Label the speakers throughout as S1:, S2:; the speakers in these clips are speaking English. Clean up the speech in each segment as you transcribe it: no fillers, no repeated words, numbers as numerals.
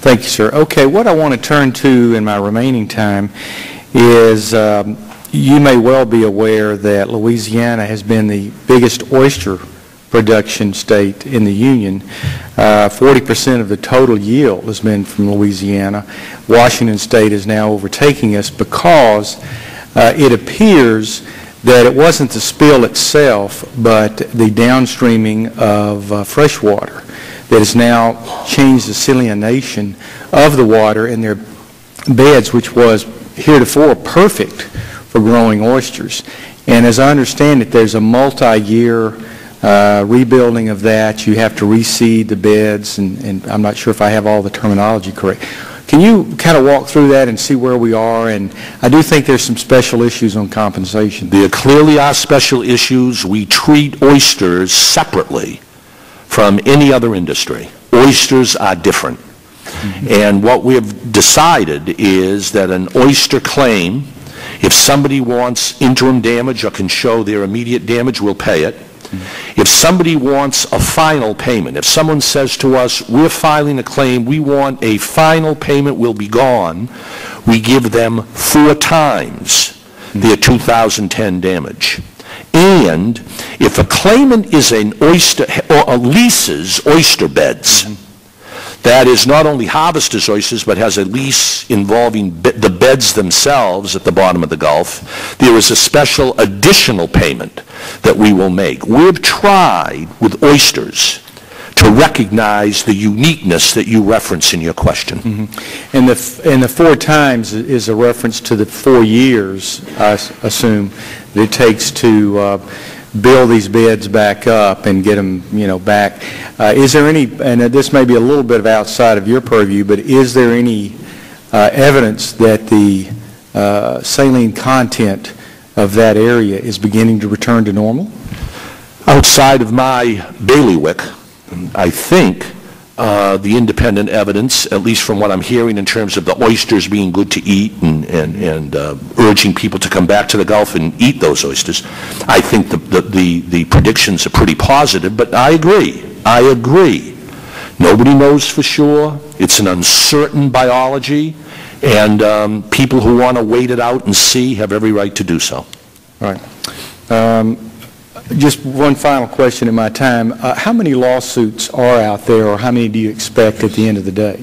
S1: Thank you, sir. Okay, what I want to turn to in my remaining time is you may well be aware that Louisiana has been the biggest oyster production state in the Union. 40% of the total yield has been from Louisiana. Washington State is now overtaking us because it appears that it wasn't the spill itself, but the downstreaming of fresh water that has now changed the salination of the water in their beds, which was heretofore perfect for growing oysters. And as I understand it, there's a multi-year rebuilding of that. You have to reseed the beds, and I'm not sure if I have all the terminology correct. Can you kind of walk through that and see where we are? And I do think there's some special issues on compensation.
S2: There clearly are special issues. We treat oysters separately from any other industry. Oysters are different. And what we have decided is that an oyster claim, if somebody wants interim damage or can show their immediate damage, we'll pay it. If somebody wants a final payment, if someone says to us, we're filing a claim, we want a final payment, will be gone, we give them 4 times their 2010 damage. And if a claimant is an oyster or leases oyster beds, that is not only harvesters oysters but has a lease involving the beds themselves at the bottom of the Gulf, there is a special additional payment that we will make. We've tried with oysters to recognize the uniqueness that you reference in your question.
S1: And the 4 times is a reference to the 4 years, I assume, that it takes to build these beds back up and get them, back. Is there any, and this may be a little bit of outside of your purview, but is there any evidence that the saline content of that area is beginning to return to normal?
S2: Outside of my bailiwick, I think the independent evidence, at least from what I'm hearing in terms of the oysters being good to eat and urging people to come back to the Gulf and eat those oysters, I think the predictions are pretty positive, but I agree. Nobody knows for sure. It's an uncertain biology, and people who want to wait it out and see have every right to do so.
S1: All right. Just one final question in my time. How many lawsuits are out there, or how many do you expect at the end of the day?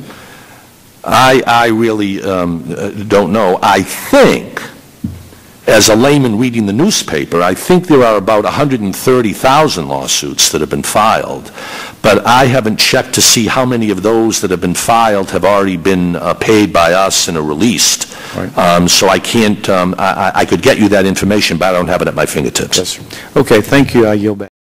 S2: I really don't know. I think, as a layman reading the newspaper, I think there are about 130,000 lawsuits that have been filed, but I haven't checked to see how many of those that have been filed have already been paid by us and are released. Right. So I can't, I could get you that information, but I don't have it at my fingertips.
S1: Yes, sir. Okay, thank you. I yield back.